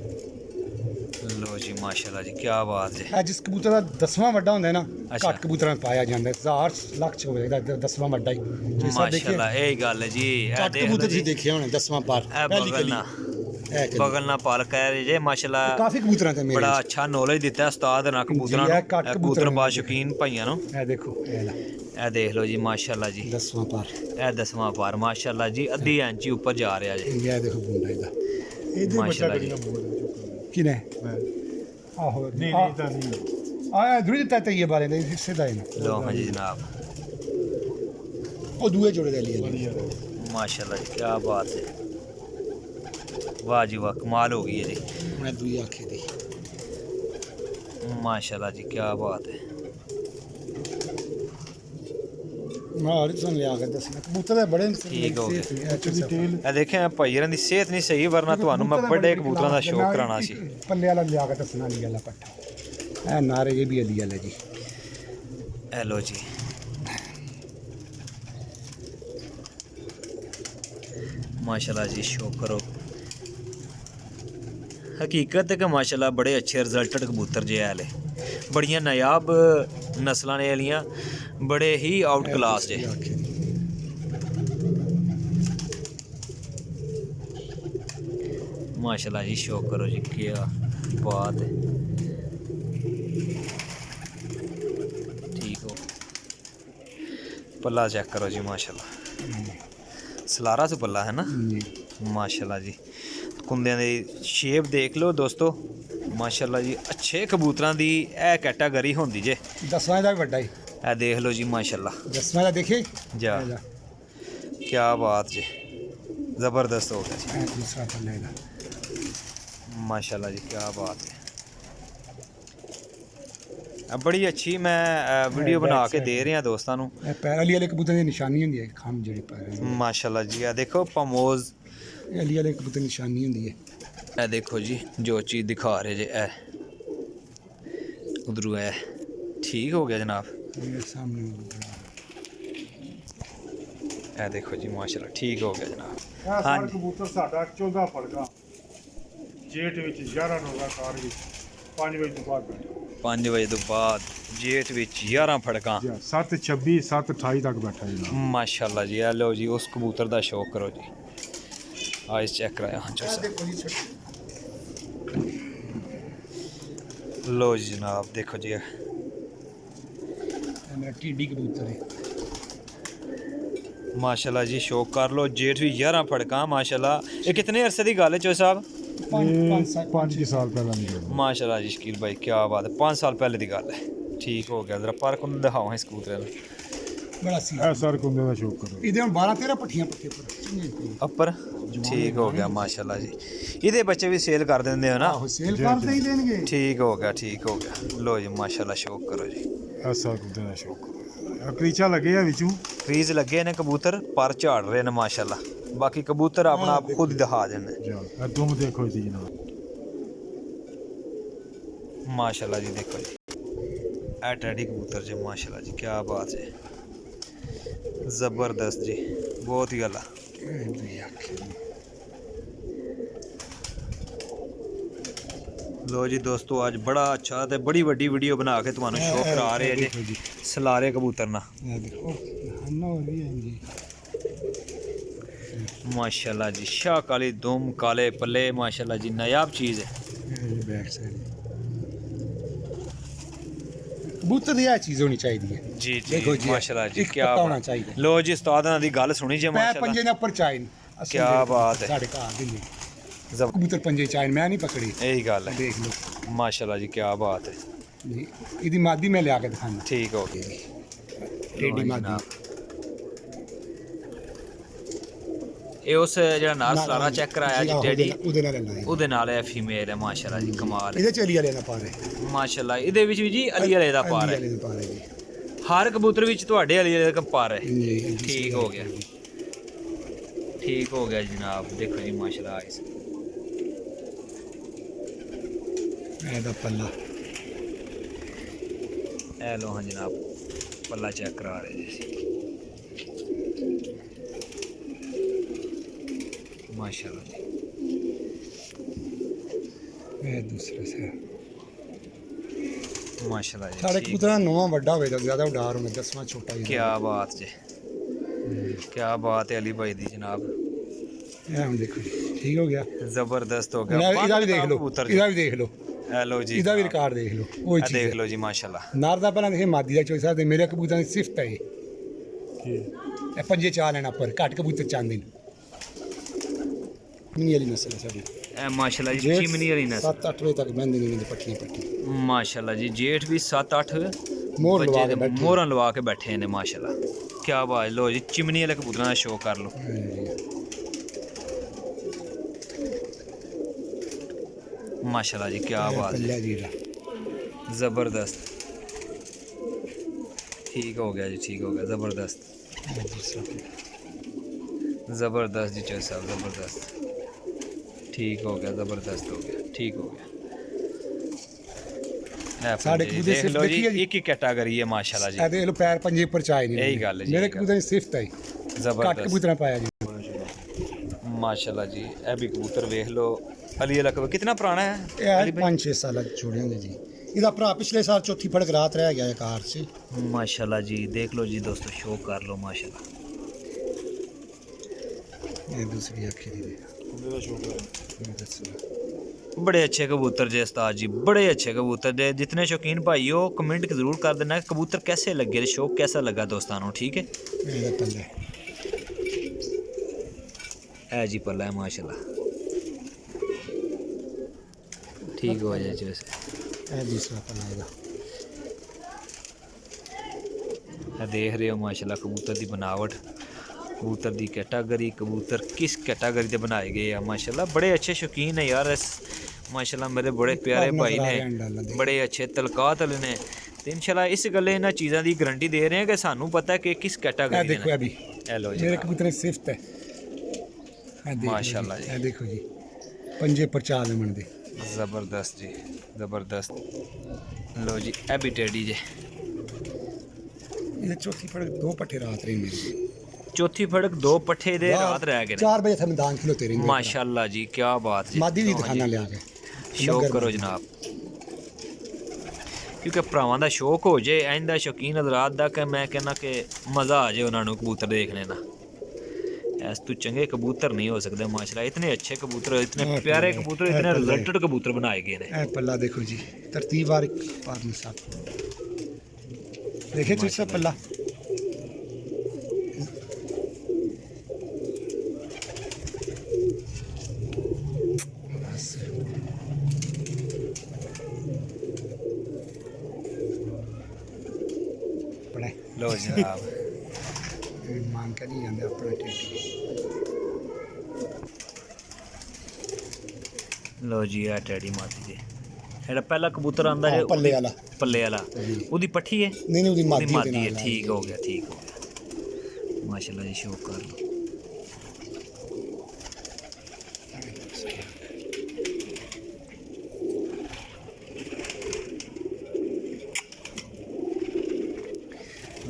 लो जी माशाल्लाह जी, क्या बात जी। ਇਹ ਜਿਸ ਕਬੂਤਰ ਦਾ 10ਵਾਂ ਵੱਡਾ ਹੁੰਦਾ ਹੈ ਨਾ ਅੱਛਾ। ਘੱਟ ਕਬੂਤਰਾਂ ਨੂੰ ਪਾਇਆ ਜਾਂਦਾ ਹੈ 1000 ਲੱਖ ਚ ਹੋਵੇਗਾ 10ਵਾਂ ਵੱਡਾ ਹੀ ਜਿਸ ਤਰ੍ਹਾਂ ਦੇਖਿਏ ਮਾਸ਼ਾਅੱਲਾ ਇਹ ਗੱਲ ਹੈ ਜੀ। ਇਹ ਘੱਟ ਦੇਖ ਕਬੂਤਰ ਲਓ ਤੁਸੀਂ ਜੀ, ਦੇਖੇ ਹੋਣੇ 10ਵਾਂ ਪਾਰ ਇਹ ਪਹਿਲੀ ਬਗਲ ਕਲੀ ਨਾ ਇਹ ਕਲੀ। ਬਗਲ ਨਾ ਪਾਲ ਕਹਿ ਜੇ ਮਾਸ਼ਾਅੱਲਾ। ਕਾਫੀ ਕਬੂਤਰਾਂ ਤੇ ਮੇਰੇ ਬੜਾ ਅੱਛਾ ਨੌਲੇਜ ਦਿੱਤਾ ਉਸਤਾਦ ਨਾ ਕਬੂਤਰਾਂ ਜੀ, ਨੂੰ, ਇਹ ਘੱਟ ਇਹ ਕਬੂਤਰ ਕਬੂਤਰ ਬਾ ਨੇ। ਸ਼ੌਕੀਨ ਭਾਈਆਂ ਨੂੰ। ਇਹ ਦੇਖੋ ਇਹ ਲਾ ਇਹ ਦੇਖ ਲਓ ਜੀ ਮਾਸ਼ਾਅੱਲਾ ਜੀ, 10ਵਾਂ ਪਾਰ ਇਹ 10ਵਾਂ ਪਾਰ ਮਾਸ਼ਾਅੱਲਾ ਜੀ, ਅੱਧੀ ਇੰਚੀ ਉੱਪਰ ਜਾ ਰਿਹਾ ਜੀ। ਇਹ ਦੇਖੋ ਬੁੰਡਾ ਇਹਦਾ ਇਹਦੇ ਬੱਚਾ ਮਾਸ਼ਾਅੱਲਾ ਕਰੀਆਂ ਜੀ। ਬੋਲ ਕਿਨੇ ਆਹੋ ਨਹੀਂ ਨਹੀਂ ਤਾਂ ਨਹੀਂ ਆ ਦੂਰੀ ਦਿੱਤਾ ਤੇ ਇਹ ਬਾਰੇ ਦੇ ਹਿੱਸੇ ਦਾ ਹੈ ਲੋ ਹਾਂ ਜੀ ਜਨਾਬ, ਉਹ ਦੂਏ ਜੋੜੇ ਦੇ ਲਈ ਵਧੀਆ माशाल्लाह जी, क्या बात है, वाह जी वाह, कमाल हो गई है जी, मैं दूई आखे दी माशाल्लाह जी, क्या बात है। मैं हर सन लिया कर दसना कबूतर बड़े ठीक हो गए। डिटेल ਇਹ ਦੇਖਿਆ ਭਾਈਆਂ ਦੀ ਸਿਹਤ ਨਹੀਂ ਸਹੀ, ਵਰਨਾ ਤੁਹਾਨੂੰ ਮੈਂ ਵੱਡੇ ਕਬੂਤਰਾਂ ਦਾ ਸ਼ੌਕ ਕਰਾਉਣਾ ਸੀ। पल्ले वाला लिया कर दसना अली वाला पट्टा ए नारे ये भी अली वाला जी ਇਹ ਲੋ ਜੀ, माशाल्लाह जी, शौक करो। हकीकत है कि माशाल्लाह बड़े अच्छे रिजल्टेड कबूतर जे है, बड़ियां नायाब नस्लां ने वालियां, बड़े ही आउट क्लास जे। माशाल्लाह जी, शौक करो जी, क्या बात है। ठीक हो, पल्ला चेक करो जी, माशाल्लाह सलारा से पल्ला है ना, माशाल्लाह जी। कुंदियां दी शेप देख लो दोस्तों, माशाल्लाह जी, अच्छे कबूतरां दी ए कैटागरी होंदी जे। 10वां दा बड़ा ही ए देख लो जी, माशाल्लाह 10वां दा देखे जा, क्या बात जी, ज़बरदस्त हो गया जी, दूसरा पल्ले दा माशाल्लाह जी, क्या बात है। अब बड़ी अच्छी मैं वीडियो बना के दे रहे हैं दोस्तों नू। ए पैर अली वाले कबूतर दी निशानी हुंदी है खम जेड़ी पैर माशाल्लाह जी, आ देखो पमोज, अली वाले कबूतर निशानी हुंदी है। ए देखो जी, जो चीज़ दिखा रहे जे ए उधरू है, ठीक हो गया जनाब। ये सामने ए देखो जी, माशाल्लाह ठीक हो गया जनाब। ਇਹ ਸਾਰ ਕਬੂਤਰ ਸਾਡਾ 14 ਫੜਕਾ ਜੇਠ ਵਿੱਚ 11 ਨੂੰ ਕਾਰ ਵਿੱਚ 5 ਵਜੇ ਤੋਂ ਬਾਅਦ ਬੈਠਾ 5 ਵਜੇ ਤੋਂ ਬਾਅਦ ਜੇਠ ਵਿੱਚ 11 ਫੜਕਾਂ। 7:26 7:28 ਤੱਕ ਬੈਠਾ ਜੀ। ਮਾਸ਼ਾਅੱਲਾ ਜੀ, ਆ ਲਓ ਜੀ, ਉਸ ਕਬੂਤਰ ਦਾ ਸ਼ੌਕ ਕਰੋ ਜੀ। ਆਇਸ ਚੈੱਕ ਕਰਾਇਆ ਹਾਂ ਜੀ, देखो जी छोटे ਲਓ ਜੀ ਜਨਾਬ, ਦੇਖੋ ਜੀ, मेरा टीडी कबूतर है ਮਾਸ਼ਾਅੱਲਾ ਜੀ, ਸ਼ੌਕ ਕਰ ਲਓ। ਜੇਠ ਵੀ 11 ਫੜਕਾਂ, ਮਾਸ਼ਾਅੱਲਾ। ਇਹ ਕਿਤਨੇ ਅਰਸੇ ਦੀ ਗੱਲ ਹੈ ਚੋ ਸਾਹਿਬ? 5 ਸਾਲ ਪਹਿਲਾਂ ਦੀ ਗੱਲ। ਮਾਸ਼ਾਅੱਲਾ ਜੀ, ਸ਼ਕੀਲ ਭਾਈ, ਕੀ ਬਾਤ ਹੈ, 5 ਸਾਲ ਪਹਿਲੇ ਦੀ ਗੱਲ ਹੈ। ਠੀਕ ਹੋ ਗਿਆ, ਜ਼ਰਾ ਪਰ ਕੋਲ ਦਿਖਾਓ ਇਸ ਕਬੂਤਰ ਨੂੰ बड़ा सी ਇਹ ਸਾਰ ਕੁੰਦੇ ਦਾ ਸ਼ੌਕ ਕਰੋ। ਇਹਦੇ ਹੁਣ 12 13 ਪੱਠੀਆਂ ਪੱਕੇ ਪਰ ਉੱਪਰ। ਠੀਕ ਹੋ ਗਿਆ ਮਾਸ਼ਾਅੱਲਾ ਜੀ। ਇਹਦੇ ਬੱਚੇ ਵੀ ਸੇਲ ਕਰ ਦਿੰਦੇ ਹੋ ਨਾ? ਆਹੋ ਸੇਲ ਕਰਦੇ ਹੀ ਦੇਣਗੇ। ਠੀਕ ਹੋ ਗਿਆ, ਠੀਕ ਹੋ ਗਿਆ। ਲੋ ਜੀ, ਮਾਸ਼ਾਅੱਲਾ, ਸ਼ੌਕ ਕਰੋ ਜੀ। ਇਹ ਸਾਰ ਕੁੰਦੇ ਦਾ ਸ਼ੌਕ ਕਰੋ। ਅਕਰੀਚਾ ਲੱਗੇ ਆ ਵਿੱਚੋਂ ਫਰੀਜ਼ ਲੱਗੇ ਨੇ ਕਬੂਤਰ, ਪਰ ਝਾੜ ਰਹੇ ਨੇ ਮਾਸ਼ਾਅੱਲਾ। ਬਾਕੀ ਕਬੂਤਰ ਆਪਣਾ ਆਪ ਖੁਦ ਦਿਖਾ ਦਿੰਦੇ ਜਾ ਇਹ ਤੁਮ ਦੇਖੋ ਜੀ ਜਨਾਬ। ਮਾਸ਼ਾਅੱਲਾ ਜੀ, ਦੇਖੋ ਜੀ, ਇਹ ਟੈਡੀ ਕਬੂਤਰ ਜੀ, ਮਾਸ਼ਾਅੱਲਾ ਜੀ, ਕੀ ਬਾਤ ਹੈ, ਜ਼ਬਰਦਸਤ ਜੀ, ਬਹੁਤ ਹੀ ਆਲਾ। ਲੋ ਜੀ ਦੋਸਤੋ, ਅੱਜ ਬੜਾ ਅੱਛਾ ਤੇ ਬੜੀ ਵੱਡੀ ਵੀਡੀਓ ਬਣਾ ਕੇ ਤੁਹਾਨੂੰ ਸ਼ੋਅ ਕਰਾ ਰਹੇ ਹਾਂ ਜੀ ਸਲਾਰੇ ਕਬੂਤਰ ਨਾਲ। ਇਹ ਦੇਖੋ ਹੰਨਾ ਹੋ ਰਹੀ ਹੈ ਜੀ माशाल्लाह जी, शाह काली दुम काले पल्ले, माशाल्लाह जी, नायाब चीज़ है। ਇਹ ਬੈਕ ਸਾਈਡ ਕਬੂਤਰ ਦੀ ਇਹ ਚੀਜ਼ ਹੋਣੀ ਚਾਹੀਦੀ ਹੈ। जी देखो जी, जी, माशाल्लाह जी, एक क्या पत्ता होना बात। चाहिए। लो जी, उस्ताद दी गल सुनी जे, ਪੈ ਪੰਜੇ माशाल्लाह ਦੇ ਉੱਪਰ ਚਾਈਨ क्या बात है। ਸਾਡੇ ਘਰ ਦੇ ਨੇ जब ਕਬੂਤਰ ਪੰਜੇ ਚਾਈਨ ਮੈਂ ਨਹੀਂ ਪਕੜੀ यही गल है, ਦੇਖ ਲਓ माशाल्लाह जी, क्या बात है। ਜੀ ਇਹਦੀ ਮਾਦੀ ਮੈਂ ਲਿਆ ਕੇ ਦਿਖਾਣਾ ठीक हो गई ਟੇਡੀ ਮਾਦੀ जनाब। ਇਹ ਉਸ ਜਿਹੜਾ ਨਾਲ ਸਲਾਰਾ ਚੈੱਕ ਕਰਾਇਆ ਜੀ ਟੈਡੀ, ਉਹਦੇ ਨਾਲ ਲੈਣਾ ਹੈ ਉਹਦੇ ਨਾਲ ਇਹ ਫੀਮੇਲ ਹੈ, ਮਾਸ਼ਾਅੱਲਾ ਜੀ, ਕਮਾਲ ਹੈ, ਇਹਦੇ ਚ ਅਲੀ ਵਾਲੇ ਨਾ ਪਾ ਰਹੇ ਮਾਸ਼ਾਅੱਲਾ। ਇਹਦੇ ਵਿੱਚ ਵੀ ਜੀ ਅਲੀ ਵਾਲੇ ਦਾ ਪਾਰ ਹੈ, ਅਲੀ ਵਾਲੇ ਦਾ ਪਾ ਰਹੇ ਜੀ ਹਰ ਕਬੂਤਰ ਵਿੱਚ ਤੁਹਾਡੇ ਅਲੀ ਵਾਲੇ ਦਾ ਪਾਰ ਹੈ। ਜੀ ठीक हो गया, ठीक हो गया जनाब। देखो जी, माशाल्लाह, ਇਹਦਾ ਪੱਲਾ ए लो हाँ जनाब, पल्ला चेक करा रहे जी, माशाल्लाह जी। ਇਹ ਦੂਸਰਾ ਸੇ ਮਾਸ਼ਾਅੱਲਾ ਜੀ ਸਾਡੇ ਠੀਕ। ਕਬੂਤਰਾਂ ਦਾ ਨਵਾਂ ਵੱਡਾ ਹੋਵੇ ਤਾਂ ਜ਼ਿਆਦਾ ਉਡਾਰ ਹੋਵੇ, 10ਵਾਂ ਛੋਟਾ ਹੀ ਕਿਆ ਬਾਤ ਜੀ, ਕਿਆ ਬਾਤ ਹੈ ਅਲੀ ਭਾਈ ਦੀ ਜਨਾਬ, ਇਹ ਹੁਣ ਦੇਖੋ ਜੀ, ਠੀਕ ਹੋ ਗਿਆ। ਜ਼ਬਰਦਸਤ ਹੋ ਹੁਣ ਗਿਆ। ਇਹਦਾ ਵੀ ਦੇਖ ਲਓ, ਕਬੂਤਰ ਜੀ, ਇਹਦਾ ਵੀ ਦੇਖ ਲਓ, ਹੈਲੋ ਜੀ, ਇਹਦਾ ਵੀ ਰਿਕਾਰਡ ਦੇਖ ਲਓ। ਉਹ ਇਹ ਚੀਜ਼ ਦੇਖ ਹੈ। ਲਓ ਜੀ ਮਾਸ਼ਾਅੱਲਾ। ਨਰ ਦਾ ਪਹਿਲਾਂ ਦੇਖੇ ਮਾਦੀ ਦਾ ਚੋਇਸ ਆ, ਮੇਰੇ ਕਬੂਤਰਾਂ ਦੀ ਸਿਫਤ ਹੈ ਇਹ ਪੰਜੇ ਚਾਹ ਲੈਣਾ ਪਰ ਘੱਟ ਕਬੂਤਰ ਚਾਹੁੰਦੇ ਨੇ। ਮਿਨੀ ਵਾਲੀ ਨਸਲ ਹੈ ਸਾਡੀ, ਇਹ ਮਾਸ਼ਾਅੱਲਾ ਜੀ ਚਿਮਨੀ ਵਾਲੀ ਨਸਲ, 7-8 ਵਜੇ ਤੱਕ ਬਹਿੰਦੇ ਨਹੀਂ ਪੱਠੀਆਂ ਪੱਠੀ ਮਾਸ਼ਾਅੱਲਾ ਜੀ। ਜੇਠ ਵੀ 7-8 ਮੋਹਰ ਲਵਾ ਕੇ ਬੈਠੇ। ਮੋਹਰਾਂ ਲਵਾ ਕੇ ਬੈਠੇ ਨੇ ਮਾਸ਼ਾਅੱਲਾ। ਕਿਆ ਬਾਤ। ਲੋ ਜੀ ਚਿਮਨੀ ਵਾਲੇ ਕਬੂਤਰਾਂ ਦਾ ਸ਼ੋਅ ਕਰ ਲਓ। ਮਾਸ਼ਾਅੱਲਾ ਜੀ ਕਿਆ ਬਾਤ ਹੈ, ਪੱਲਾ ਜੀ ਦਾ ਜ਼ਬਰਦਸਤ। ਠੀਕ ਹੋ ਗਿਆ ਜੀ, ਠੀਕ ਹੋ ਗਿਆ, ਜ਼ਬਰਦਸਤ ਜ਼ਬਰਦਸਤ ਜੀ ਚੋਇਸ ਸਾਹਿਬ, ਜ਼ਬਰਦਸਤ। ਠੀਕ ਹੋ ਗਿਆ, ਜ਼ਬਰਦਸਤ ਹੋ ਗਿਆ, ਠੀਕ ਹੋ ਗਿਆ। ਸਾਡੇ ਜੀ ਕਬੂਤਰ ਦੇਖ ਸਿਰਫ ਲਓ ਜੀ, ਦੇਖੀ ਹੈ ਜੀ। ਇੱਕ ਹੀ ਕੈਟਾਗਰੀ ਹੈ ਮਾਸ਼ਾਅੱਲਾ ਜੀ, ਇਹ ਦੇਖ ਲਓ ਪੈਰ ਪੰਜੇ ਉੱਪਰ ਚਾਏ ਨਹੀਂ। ਇਹੀ ਗੱਲ ਹੈ ਜੀ, ਮੇਰੇ ਇਹੀ ਗੱਲ। ਕਬੂਤਰਾਂ ਦੀ ਸਿਫਤ ਹੈ ਘੱਟ ਜ਼ਬਰਦਸਤ ਕਬੂਤਰਾਂ ਪਾਇਆ ਜੀ। ਮਾਸ਼ਾਅੱਲਾ ਜੀ। ਇਹ ਵੀ ਕਬੂਤਰ ਵੇਖ ਲਓ। ਅਲੀ ਵਾਲਾ ਕਬੂਤਰ ਕਿੰਨਾ ਪੁਰਾਣਾ ਹੈ ਇਹ 5-6 ਸਾਲ ਛੋੜੇ ਹੁੰਦੇ ਜੀ। ਇਹਦਾ ਭਰਾ ਪਿਛਲੇ ਸਾਲ ਚੌਥੀ ਫੜਕ ਰਾਤ ਰਹਿ ਗਿਆ ਕਾਰ 'ਚ। ਮਾਸ਼ਾਅੱਲਾ ਜੀ। ਦੇਖ ਲਓ ਜੀ ਦੋਸਤੋ, ਸ਼ੋਅ ਕਰ ਲਓ ਮਾਸ਼ਾਅੱਲਾ। ਇਹ ਦੂਸਰੀ ਅੱਖੀ ਦੀ बड़े अच्छे कबूतर जे उस्ताद जी, बड़े अच्छे कबूतर जे। जितने शौकीन भाई हो कमेंट ज़रूर कर देना कि कबूतर कैसे लगे, शौक कैसा लगा दोस्तानों, ठीक है। ਇਹਦਾ ਪੱਲੇ है जी पल्ला है माशाल्लाह, ठीक हो जाए वैसे। ਇਹ ਦੂਸਰਾ ਪੱਲਾ ਇਹਦਾ। देख रहे हो माशाल्लाह कबूतर की बनावट, कबूतर की कैटागरी, कबूतर किस कैटागरी से बनाए गए हैं माशाल्लाह। बड़े अच्छे शौकीन है यार इस माशाल्लाह, मेरे बड़े प्यारे भाई ने, बड़े अच्छे तलकात वाले ने। तो इंशाल्लाह इस गल्ले इन्हां चीज़ां की गारंटी दे रहे हैं कि सानू पता है कि किस ਇਹ कैटागरी ਦੇਖੋ ਇਹ ਵੀ हेलो जी ਮੇਰੇ ਕਬੂਤਰਾਂ ਦੀ ਸਿਫਤ ਹੈ। ਇਹ ਦੇਖੋ माशाल्लाह ਜੀ, जी। ਇਹ ਦੇਖੋ ਜੀ ਪੰਜੇ ਪਰ ਚਾਹ ਲੈਣ ਦੇ। ज़बरदस्त जी, ज़बरदस्त। लो जी ए भी टेडी जे, ਇਹ ਚੌਥੀ ਫੜਕ 2 ਪੱਠੇ ਰਾਤ ਰਹੀ ਮੇਰੀ। चौथी फड़क 2 पट्ठे दे रात रह गए 4 ਵਜੇ ਤੱਕ ਮੈਦਾਨ ਖਲੋਤੇ ਰਹਿੰਦੇ। माशाल्लाह जी क्या बात जी। ਮਾਦੀ ਦੀ ਦਿਖਾਣਾ ਲਿਆ ਕੇ शौक करो जनाब, क्योंकि भरावां दा शौक हो जाए इंदा शौकीन हज़रात दा कि मैं कहना कि मज़ा आ जाए उन्होंने कबूतर देखने ना। ऐस तो चंगे कबूतर नहीं हो सकते माशाल्लाह। इतने अच्छे कबूतर, इतने प्यारे कबूतर, इतने रिजल्टेड कबूतर बनाए गए हैं। ਇਹ ਪੱਲਾ ਦੇਖੋ ਜੀ, ਤਰਤੀਬ ਵਾਰ ਪਾਰਨੀ ਸਾਹਿਬ ਦੇਖੇ ਤੁਸੀਂ ਪੱਲਾ। ਪੜੇ लो जनाब ਮੰਗ ਕੇ ਨਹੀਂ ਜਾਂਦੇ ਆਪਣਾ ਟੇਟੀ। लो जी आ टैडी माती जी, ਜਿਹੜਾ ਪਹਿਲਾ ਕਬੂਤਰ ਆਂਦਾ ਜੇ ਪੱਲੇ ਵਾਲਾ ਪੱਲੇ ਵਾਲਾ, ਉਹਦੀ ਪੱਠੀ ਹੈ, ਨਹੀਂ ਨਹੀਂ ਉਹਦੀ ਉਹਦੀ ਮਾਦੀ ਮਾਦੀ ਦੇ ਹੈ। ਨਾਲ ਠੀਕ ਹੋ ਗਿਆ, ਠੀਕ ਹੋ ਗਿਆ ਮਾਸ਼ਾਅੱਲਾ ਜੀ। ਸ਼ੌਕ ਕਰ ਲਓ।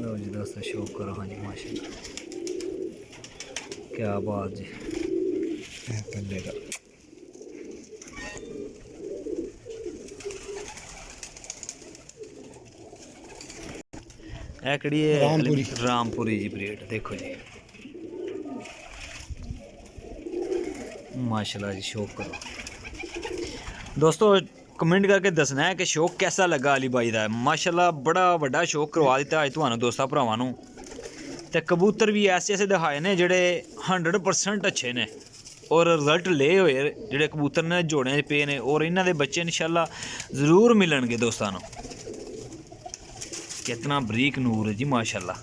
लो जी दोस्तों शौक करो। हाँ जी माशाल्लाह क्या बात जी। ਇਹ ਪੱਲੇ ਦਾ ਇਹ ਕਿਹੜੀ ਹੈ? ਰਾਮਪੁਰੀ। ਰਾਮਪੁਰੀ ਜੀ ਬਰੀਡ ਦੇਖੋ ਜੀ माशाल्लाह जी। शौक करो दोस्तों, कमेंट करके दसना है कि शौक कैसा लगा अली भाई का। माशाल्लाह बड़ा बड़ा शौक करवा दिता अज तुहानू दोस्तां भरावां नू। ते कबूतर भी ऐसे ऐसे दिखाए ने जेड़े 100% अच्छे ने और रिजल्ट ले हुए जेड़े कबूतर ने जोड़े पे ने, और इन्हां दे बच्चे इंशाल्लाह ज़रूर मिलणगे दोस्तां नू। कितना बरीक नूर है जी माशाल्लाह,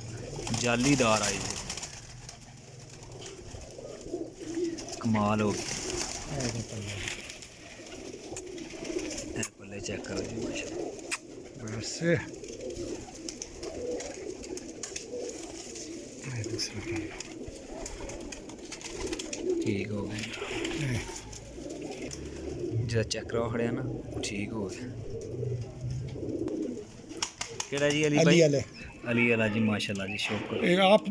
जालीदार आई जी, कमाल हो गई। पल्ले चेक करो जी माशाल्लाह। बस ठीक हो गया जो चेक करो खड़े ना, ठीक हो गया। केड़ा जी अली भाई? अली अली वाला जी माशाल्लाह जी। शौक करो। आप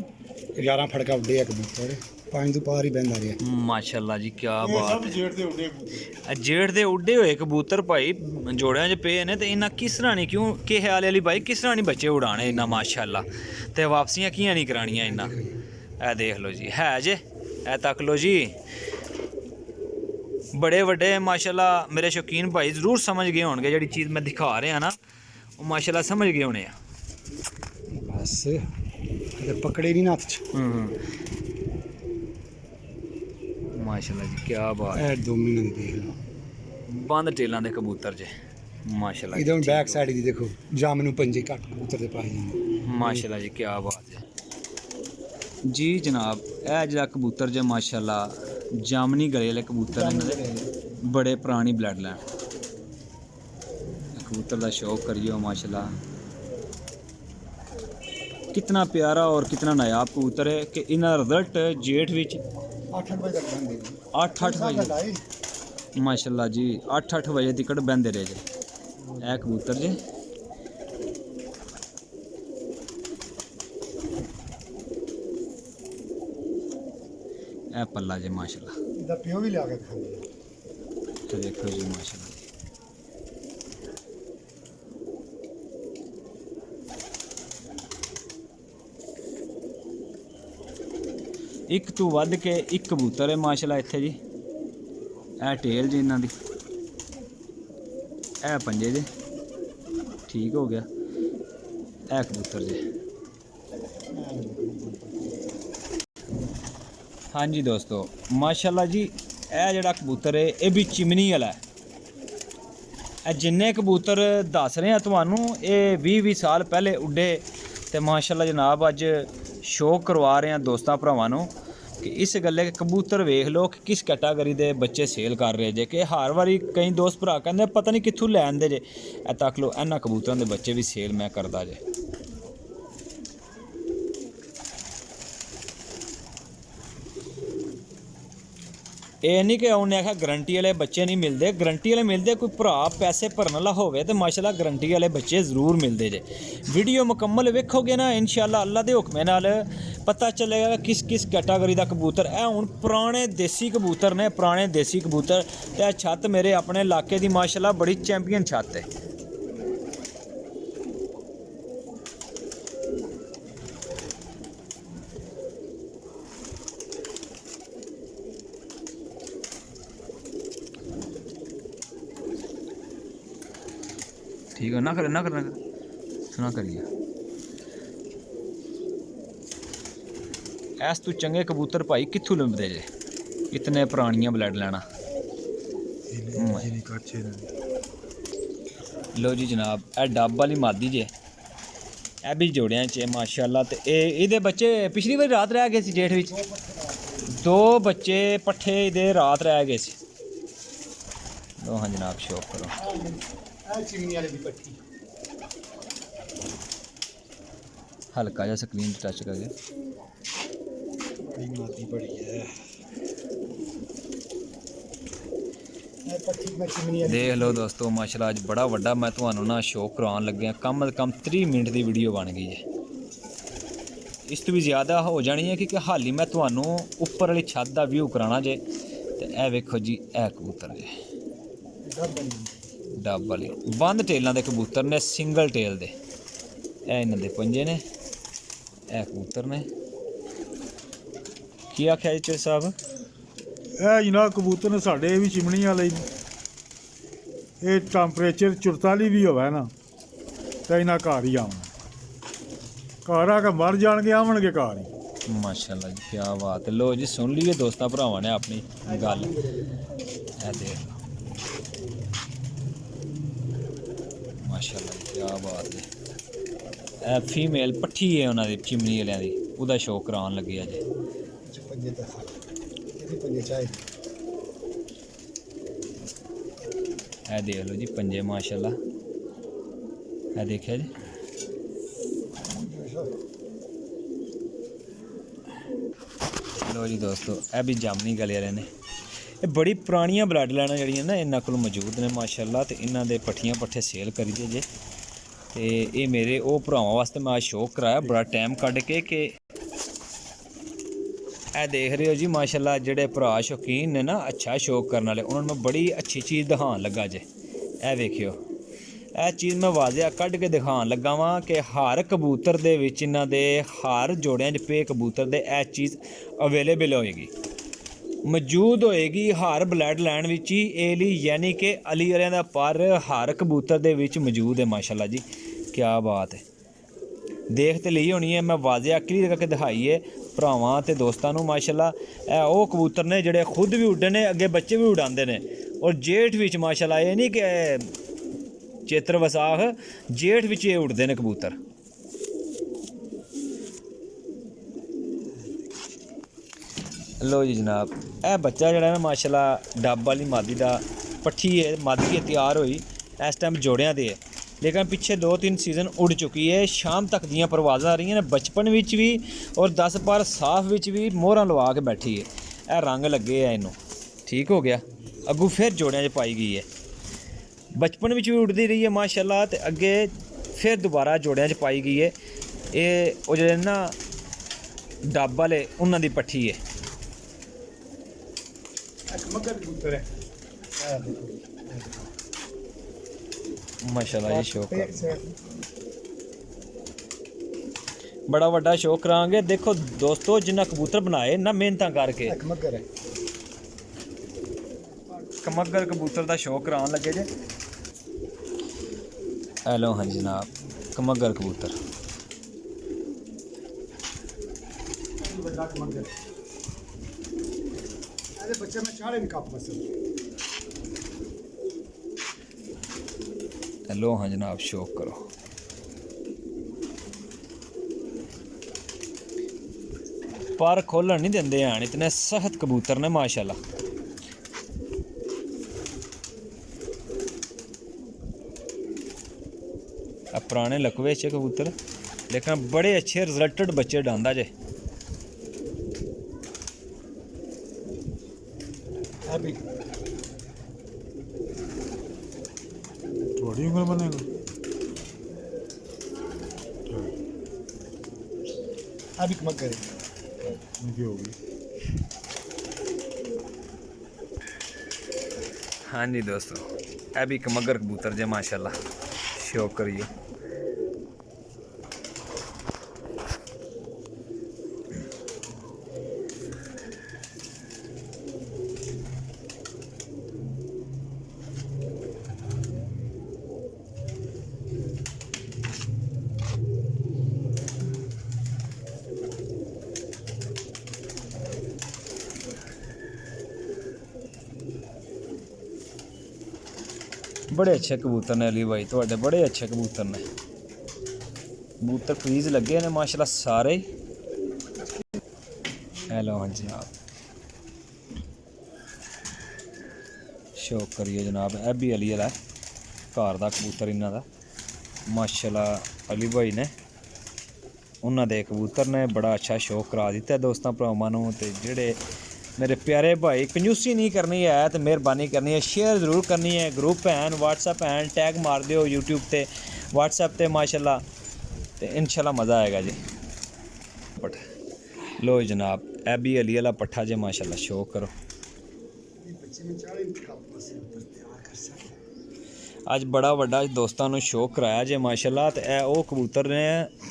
11 फड़का उड़े कबूतर 5 ਤੋਂ ਪਾਰ ਹੀ ਬਹਿੰਦਾ ਰਿਹਾ। ਮਾਸ਼ਾਅੱਲਾ ਜੀ ਕੀ ਇਹ ਬਾਤ ਸਭ ਹੈ। ਜੇੜ ਦੇ ਉੱਡੇ ਕਬੂਤਰ। ਇਹ ਜੇੜ ਦੇ ਉੱਡੇ ਹੋਏ ਕਬੂਤਰ ਭਾਈ ਜੋੜਿਆਂ 'ਚ ਪਏ ਨੇ ਤੇ ਇਹਨਾਂ ਕਿਸ ਤਰ੍ਹਾਂ ਨਹੀਂ ਕਿਉਂ ਕਿ ਹਾਲ ਵਾਲੀ ਭਾਈ ਕਿਸ ਤਰ੍ਹਾਂ ਨਹੀਂ ਬੱਚੇ ਉਡਾਣੇ ਇਹਨਾਂ ਮਾਸ਼ਾਅੱਲਾ ਤੇ ਵਾਪਸੀਆਂ ਕੀਆਂ ਨਹੀਂ ਕਰਾਣੀਆਂ ਇਹਨਾਂ। ਇਹ ਦੇਖ ਲਓ ਜੀ ਹੈ ਜੇ ਇਹ ਤੱਕ ਲਓ ਜੀ ਬੜੇ ਵੱਡੇ ਮਾਸ਼ਾਅੱਲਾ ਮੇਰੇ ਸ਼ੌਕੀਨ ਭਾਈ ਜ਼ਰੂਰ ਸਮਝ ਗਏ ਹੋਣਗੇ ਜਿਹੜੀ ਚੀਜ਼ ਮੈਂ ਦਿਖਾ ਰਿਹਾ ਨਾ ਉਹ ਮਾਸ਼ਾਅੱਲਾ ਸਮਝ ਗਏ ਹੋਣੇ ਆ। ਬਸ ਇਹ ਪਕੜੇ ਨਹੀਂ ਨਾ ਹੱਥ 'ਚ। ਮਾਸ਼ਾਅੱਲਾ ਜੀ ਕੀ ਬਾਤ ਇਹ 2 ਮਹੀਨੇ ਦੀ ਦੇਖ ਲਓ। ਬੰਦ ਟੇਲਾਂ ਦੇ ਕਬੂਤਰ ਜੇ ਮਾਸ਼ਾਅੱਲਾ ਇਹਦੇ ਬੈਕ ਸਾਈਡ ਦੀ ਦੇਖੋ ਜਾਮ ਨੂੰ ਪੰਜੇ ਘੱਟ ਕਬੂਤਰ ਦੇ ਪਾਏ ਜਾਂਦੇ। ਮਾਸ਼ਾਅੱਲਾ ਜੀ ਕੀ ਬਾਤ ਹੈ ਜੀ ਜਨਾਬ। ਇਹ ਜਿਹੜਾ ਕਬੂਤਰ ਜੇ ਮਾਸ਼ਾਅੱਲਾ ਜਾਮਨੀ ਗਲੇ ਵਾਲੇ ਕਬੂਤਰ ਇਹਨਾਂ ਦੇ ਬੜੇ ਪੁਰਾਣੀ ਬਲੱਡ ਲਾਈਨ। कबूतर का शौक करियो माशाल्लाह। कितना प्यारा और कितना नायाब कबूतर है कि इन्होंने रिजल्ट जेठ विच 8 बजे तक बंदे 8 बजे माशाल्लाह जी 8 बजे तक बहते रहे जे ए कबूतर जे। ए पल्ला जे माशाल्लाह ਇਹਦਾ ਪਿਓ ਵੀ ਲਿਆ ਕੇ ਦਿਖਾਉਂਦੇ। तो देखो जी माशाल्लाह एक तो वध के एक कबूतर है माशाल्लाह इत्थे जी। ए टेल जी इन्हां दी ए पंजे जे ठीक हो गया। ए कबूतर जे हाँ जी दोस्तों माशाल्लाह जी। ए जिहड़ा कबूतर है ये भी चिमनी वाला है। ए जिन्ने कबूतर दस रहे हैं तुहानू ये 20-20 साल पहले उड्डे ते माशाल्लाह जनाब अज शौक करवा रहे हैं दोस्तां भरावां नू कि इस गल्ले कबूतर वेख लो कि किस कैटागरी दे बच्चे सेल कर रहे जे कि हर वारी कई दोस्त भरा कहंदे पता नहीं कित्थों लै आंदे जे। ए तक लो इन्हां कबूतरां दे बच्चे भी सेल मैं करदा जे। ਇਹ ਨਹੀਂ ਕਿ ਉਹਨੇ ਆਖਿਆ ਗਰੰਟੀ ਵਾਲੇ ਬੱਚੇ ਨਹੀਂ ਮਿਲਦੇ, ਗਰੰਟੀ ਵਾਲੇ ਮਿਲਦੇ। ਕੋਈ ਭਰਾ ਪੈਸੇ ਭਰਨ ਵਾਲਾ ਹੋਵੇ ਤੇ ਮਾਸ਼ਾਅੱਲਾ ਗਰੰਟੀ ਵਾਲੇ ਬੱਚੇ ਜ਼ਰੂਰ ਮਿਲਦੇ ਜੇ। ਵੀਡੀਓ ਮੁਕੰਮਲ ਵੇਖੋਗੇ ਨਾ ਇਨਸ਼ਾਅੱਲਾ ਅੱਲਾ ਦੇ ਹੁਕਮੇ ਨਾਲ ਪਤਾ ਚੱਲੇਗਾ ਕਿਸ ਕਿਸ ਕੈਟਾਗਰੀ ਦਾ ਕਬੂਤਰ। ਇਹ ਹੁਣ ਪੁਰਾਣੇ ਦੇਸੀ ਕਬੂਤਰ ਨੇ, ਪੁਰਾਣੇ ਦੇਸੀ ਕਬੂਤਰ। ਤੇ ਇਹ ਛੱਤ ਮੇਰੇ ਆਪਣੇ ਇਲਾਕੇ ਦੀ ਮਾਸ਼ਾਅੱਲਾ ਬੜੀ ਚੈਂਪੀਅਨ ਛੱਤ ਹੈ। ठीक है ना कर सुना करिए। ऐस तू चंगे कबूतर भाई कित्थों लभदे जे इतने पुरानियां ब्लड लैना। लो जी जनाब ए डब वाली मादी जे ए भी जोड़ियां च माशाअल्लाह। ते इहदे बच्चे पिछली बार रात रह गए सी जेठ विच 2 बच्चे पट्ठे इहदे रात रह गए सी। लो हाँ जनाब शौक करो। चिमनी वाले की पट्टी हल्का जा स्क्रीन टच करके माती बड़ी है। पट्टी में चिमनी देख लो दोस्तों माशाल्लाह अज बड़ा वड्डा मैं तुहानू ना शौक करवान लग्या। कम अज कम 30 मिनट की वीडियो बन गई है। इस तो भी ज़्यादा हो जानी है क्योंकि हाली मैं तुहानू उपर वाली छत का व्यू कराना जे। ते ए वेखो जी ए कबूतर जे डब वाली बंद टेलों के कबूतर ने सिंगल टेल दे। ए इन्हां दे पंजे ने ए कबूतर ने की आख्या जी चोई साहब। ਇਹ ਜਨਾਬ ਕਬੂਤਰ ਨੇ ਸਾਡੇ ਵੀ ਚਿਮਣੀ ਵਾਲੇ ਨੇ। ਇਹ ਟੈਂਪਰੇਚਰ 44 ਵੀ ਹੋਵੇ ਨਾ ਤਾਂ ਇਹਨਾਂ ਘਰ ਹੀ ਆਉਣਾ। ਘਰ ਆ ਕੇ ਮਰ ਜਾਣਗੇ ਆਵਣਗੇ ਘਰ ਹੀ। माशाल्लाह जी क्या बात है। लो जी सुन लीए दोस्तां भरावां ने अपनी गल। ए देख लो माशाल्लाह जी क्या बात है। ए फीमेल पट्ठी है उन्हां दी चिमनी वालियां दी ओहदा शौक कराउण लगे अज। पंजे तक ये पंजे चाहिए। ए देख लो जी पंजे माशाल्लाह। ए देखिया जी लो जी दोस्तों ए भी जामनी गले वाले ने। ये बड़ी पुरानियां ब्लड लाइनां जड़ियां ना इन्हां कोल मौजूद ने माशाल्लाह। ते इन्हां दे पट्ठियां पट्ठे सेल करी दे जे। ते ये मेरे वो भरावां वास्ते मैं शौक कराया बड़ा टाइम कड्ढ के ਇਹ ਦੇਖ ਰਹੇ ਹੋ ਜੀ ਮਾਸ਼ਾਅੱਲਾ ਜਿਹੜੇ ਭਰਾ ਸ਼ੌਕੀਨ ਨੇ ਨਾ ਅੱਛਾ ਸ਼ੌਕ ਕਰਨ ਵਾਲੇ, ਉਹਨਾਂ ਨੂੰ ਮੈਂ ਬੜੀ ਅੱਛੀ ਚੀਜ਼ ਦਿਖਾਉਣ ਲੱਗਾ ਜੇ। ਇਹ ਵੇਖਿਓ, ਇਹ ਚੀਜ਼ ਮੈਂ ਵਾਜ਼ਿਆ ਕੱਢ ਕੇ ਦਿਖਾਉਣ ਲੱਗਾ ਵਾਂ ਕਿ ਹਰ ਕਬੂਤਰ ਦੇ ਵਿੱਚ, ਇਹਨਾਂ ਦੇ ਹਰ ਜੋੜਿਆਂ 'ਚ ਪਏ ਕਬੂਤਰ ਦੇ ਇਹ ਚੀਜ਼ ਅਵੇਲੇਬਲ ਹੋਏਗੀ, ਮੌਜੂਦ ਹੋਏਗੀ ਹਰ ਬਲੱਡ ਲਾਈਨ ਵਿੱਚ ਹੀ। ਇਹ ਲਈ ਯਾਨੀ ਕਿ ਅਲੀ ਵਾਲਿਆਂ ਦਾ ਪਰ ਹਰ ਕਬੂਤਰ ਦੇ ਵਿੱਚ ਮੌਜੂਦ ਹੈ ਮਾਸ਼ਾਅੱਲਾ ਜੀ। ਕੀ ਬਾਤ ਹੈ, ਦੇਖ ਤੇ ਲਈ ਹੋਣੀ ਹੈ, ਮੈਂ ਵਾਜ਼ਿਆ ਕਲੀਅਰ ਕਰਕੇ ਦਿਖਾਈ ਹੈ ਭਰਾਵਾਂ ਤੇ ਦੋਸਤਾਂ ਨੂੰ। ਮਾਸ਼ਾਅੱਲਾ ਇਹ ਉਹ ਕਬੂਤਰ ਨੇ ਜਿਹੜੇ ਖੁਦ ਵੀ ਉੱਡਦੇ ਨੇ, ਅੱਗੇ ਬੱਚੇ ਵੀ ਉਡਾਉਂਦੇ ਨੇ। ਔਰ ਜੇਠ ਵਿੱਚ ਮਾਸ਼ਾਅੱਲਾ, ਇਹ ਨਹੀਂ ਕਿ ਚੇਤਰ ਵਸਾਖ, ਜੇਠ ਵਿੱਚ ਇਹ ਉੱਡਦੇ ਨੇ ਕਬੂਤਰ। ਲੋ ਜੀ ਜਨਾਬ, ਇਹ ਬੱਚਾ ਜਿਹੜਾ ਨਾ ਮਾਸ਼ਾਅੱਲਾ ਡੱਬ ਵਾਲੀ ਮਾਦੀ ਦਾ ਪੱਠੀ ਹੈ, ਮਾਦੀ ਤਿਆਰ ਹੋਈ ਇਸ ਟਾਈਮ ਜੋੜਿਆਂ ਦੇ ਹੈ, ਲੇਕਿਨ ਪਿੱਛੇ 2-3 ਸੀਜ਼ਨ ਉੱਡ ਚੁੱਕੀ ਹੈ। ਸ਼ਾਮ ਤੱਕ ਦੀਆਂ ਪਰਵਾਜ਼ਾਂ ਆ ਰਹੀਆਂ ਨੇ, ਬਚਪਨ ਵਿੱਚ ਵੀ ਔਰ 10 ਪਰ ਸਾਫ ਵਿੱਚ ਵੀ ਮੋਹਰਾਂ ਲਵਾ ਕੇ ਬੈਠੀ ਹੈ। ਇਹ ਰੰਗ ਲੱਗੇ ਆ ਇਹਨੂੰ, ਠੀਕ ਹੋ ਗਿਆ। ਅੱਗੋਂ ਫਿਰ ਜੋੜਿਆਂ 'ਚ ਪਾਈ ਗਈ ਹੈ, ਬਚਪਨ ਵਿੱਚ ਵੀ ਉੱਡਦੀ ਰਹੀ ਹੈ ਮਾਸ਼ਾਅੱਲਾ, ਤੇ ਅੱਗੇ ਫਿਰ ਦੁਬਾਰਾ ਜੋੜਿਆਂ 'ਚ ਪਾਈ ਗਈ ਹੈ। ਇਹ ਉਹ ਜਿਹੜੇ ਨਾ ਡੱਬ ਵਾਲੇ, ਉਹਨਾਂ ਦੀ ਪੱਠੀ ਹੈ। ਮਗਰ ਕਬੂਤਰ ਹੈ ਮਾਸ਼ਾਅੱਲਾ ਜੀ, ਸ਼ੌਕ ਬੜਾ ਵੱਡਾ ਸ਼ੌਕ ਕਰਾਂਗੇ। ਦੇਖੋ ਦੋਸਤੋ, ਜਿੰਨਾ ਕਬੂਤਰ ਬਣਾਏ ਨਾ ਮਿਹਨਤਾਂ ਕਰਕੇ, ਮਗਰ ਹੈ ਕਮਗਰ ਕਬੂਤਰ ਦਾ ਸ਼ੌਕ ਕਰਾਉਣ ਲੱਗੇ ਜੇ। ਹੈਲੋ ਹਾਂ ਜਨਾਬ, ਕਮਗਰ ਕਬੂਤਰ ਬੱਚੇ ਮੈਂ ਚਾਰੇ ਵੀ ਕੱਪ ਮਸਲ। ਹੈਲੋ ਹਾਂ ਜਨਾਬ, ਸ਼ੌਕ ਕਰੋ। ਪਰ ਖੋਲਣ ਨਹੀਂ ਦਿੰਦੇ ਹਨ, ਇਤਨੇ ਸਖਤ ਕਬੂਤਰ ਨੇ ਮਾਸ਼ਾਅੱਲਾ। ਆ ਪੁਰਾਣੇ ਲਕਵੇ 'ਚ ਕਬੂਤਰ, ਲੇਕਿन बड़े अच्छे रिजल्टेड बच्चे डांदा जे। थोड़ी उम्र बनेगा अभी मत करे उनकी होगी। हाँ जी दोस्तों, अभी एक मगर कबूतर जे माशाल्लाह, शौक करिए। बड़े अच्छे कबूतर ने अली भाई, थोड़े बड़े अच्छे कबूतर ने, कबूतर फ्रीज लगे ने माशाल्लाह सारे। हेलो हाँ जनाब, शौक करिए जनाब। यह भी अली वाला घर का कबूतर इन्हों का माशाल्लाह, अली भाई ने उन्होंने कबूतर ने बड़ा अच्छा शौक करा दिता है दोस्तों भरावां नूं। ते जेड़े मेरे प्यारे भाई कंजूसी नहीं करनी है तो मेहरबानी करनी है, शेयर ज़रूर करनी है। ग्रुप हैन, व्हाट्सएप हैन, टैग मार दियो यूट्यूब ते, व्हाट्सएप ते माशाल्लाह, तो इंशाल्लाह मज़ा आएगा जी। लो जनाब, ए भी अली वाला पट्ठा जे माशाल्लाह, शौक करो। अज बड़ा वड्डा दोस्तों नूं शौक कराया जे माशाल्लाह। तो यह वो कबूतर ने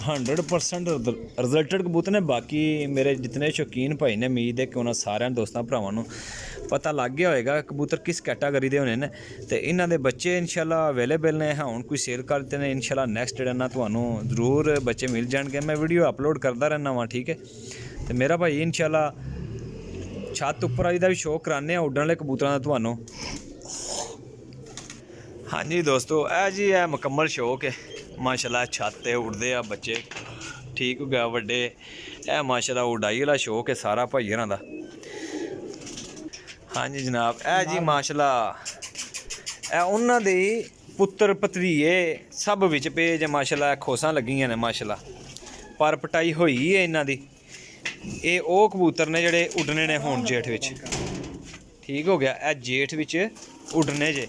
100% रिजल्टेड कबूतर ने। बाकी मेरे जितने शौकीन भाई ने, उम्मीद है कि उन्होंने सारे दोस्तों भरावां नूं पता लग गया होएगा कबूतर किस कैटागरी दे होने ने। तो इन्हां दे बच्चे इंशाल्लाह अवेलेबल ने, हुण कोई सेल करते हैं इंशाल्लाह नैक्सट डे ना तुहानूं जरूर बच्चे मिल जाएंगे। मैं वीडियो अपलोड करता रहना वा, ठीक है। तो मेरा भाई इंशाल्लाह छत उपर वाली दा भी शौक कराने उड्डण वाले कबूतरां दा तुहानूं। हाँ जी दोस्तों, यह जी है मुकम्मल शौक है माशाल्लाह। छत ते उड़दे आ बच्चे, ठीक हो गया वड्डे। यह माशाल्लाह उड़ाई वाला शौक है सारा भाई होरां दा। हाँ जी जनाब, यह जी माशाल्लाह यह उन्हां दे पुत्तर भतरीए सब विच पे जे माशाल्लाह। खोसां लगियां ने माशाल्लाह, पर पटाई होई है इन्हां दी। ये वो कबूतर ने जेड़े उड्डने ने हुण जेठ विच, ठीक हो गया। यह जेठ विच उड्डने जे,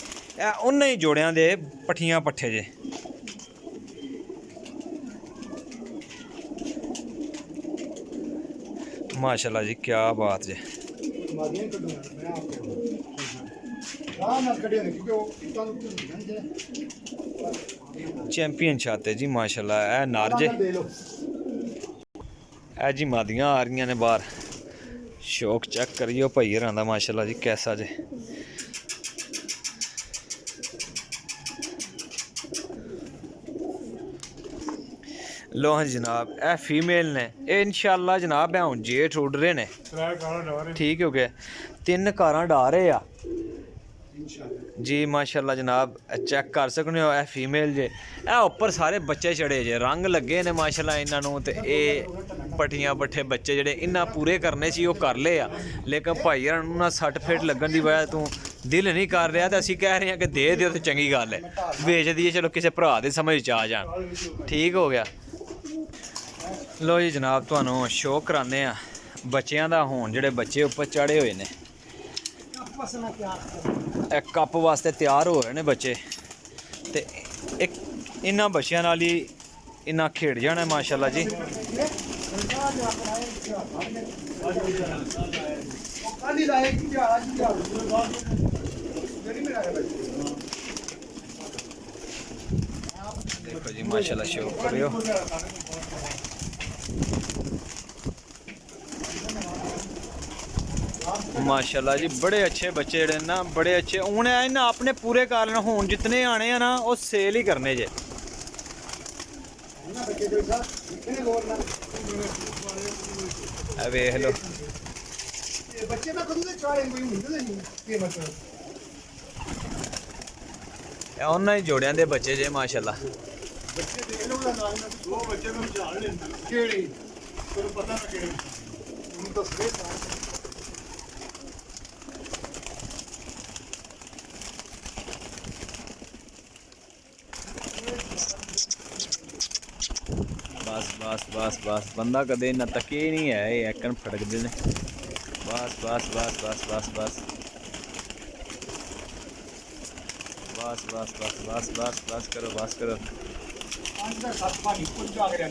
उन्हें ही जोड़ियां दे पट्ठियां पट्ठे जे। माशाल्लाह जी, क्या बात जे। ਮਾਦੀਆਂ ਕੱਢੂਗਾ ਮੈਂ ਆਪੇ ਆਹ ਨਾ ਕੱਢੇ ਨੇ ਕਿਉਂਕਿ ਉਹ ਇਤਾਂ ਨੂੰ ਹੁੰਦੇ चैंपियन छाते जी माशाल्लाह। ए नर जे, ਦੇ ਲੋ ए जी मादियां आ रही ने बाहर। शौक चेक करियो भाई हरां दा माशाल्लाह जी कैसा जे। लो हाँ जनाब, ए फीमेल ने, ए इंशाल्लाह जनाब ए हुण जेठ उड़ रहे ने, ਤਰਾ ਕਾਲਾ ਡਾਰੇ ठीक हो गया। 3 कारां डा रहे आ जी माशाल्लाह जनाब। चेक कर सकते हो, ए फीमेल जे। ए उपर सारे बच्चे चढ़े जे, रंग लगे ने माशाल्लाह इन्हां नूं। ते ए पट्टियां पट्ठे बच्चे जेह्ड़े इन्हां पूरे करने सी ओह कर लए आ, लेकिन भाई हरां नूं ना 60 फिट लगन दी वजह तों दिल नहीं कर रहा। ते असीं कह रहे हैं कि दे दिओ ते चंगी गल है, बेच दईए चलो किसी भरा दे समझ च आ जान, ठीक हो गया। लो जी जनाब, तुहानूं शो कराने आ बच्चियां दा। हुण जेह्ड़े बच्चे उप्पर चढ़े होए ने, ਇਹ ਕੱਪ ਵਾਸਤੇ ਤਿਆਰ ਹੋ ਰਹੇ ਨੇ ਬੱਚੇ। ਤੇ ਇੱਕ ਇਹਨਾਂ ਬੱਚਿਆਂ ਨਾਲ ਹੀ ਇਹਨਾਂ ਖੇਡ ਜਾਣਾ ਮਾਸ਼ਾਅੱਲਾ ਜੀ। देखो जी माशाल्लाह, शो करियो। माशाल्लाह जी, बड़े अच्छे बच्चे जेह्ड़े ना, बड़े अच्छे। हूँ इन्हें अपने पूरे कारण हूँ जितने आने हैं ना वो सेल ही करने जे। वेख लो ਬੱਚੇ ਤਾਂ ਕਦੋਂ ਦੇ ਚਾਰੇ ਕੋਈ ਹੁੰਦੇ ਨਹੀਂ ਕੀ ਮਤਲਬ ਉਹਨਾਂ ਹੀ ਜੋੜਿਆਂ ਦੇ ਬੱਚੇ ਜੇ ਮਾਸ਼ਾਅੱਲਾ। ਬੱਚੇ ਦੇਖ ਲਓ ਉਹਦਾ ਨਾਮ ਨਾ ਦੋ ਬੱਚੇ ਨੂੰ ਝਾੜ ਲੈਂਦੇ ਕਿਹੜੀ ਤੁਹਾਨੂੰ ਪਤਾ ਨਾ ਕਿਹੜੇ ਉਹਨੂੰ ਤਾਂ ਸਵੇਰ बस बस बस बस, बंदा कदे इन्ना तके ही नहीं है, ये एकन फटकदे ने। बस बस बस बस बस बस बस बस बस बस बस बस करो, बस करो। आज का साथ पानी कुछ आ गया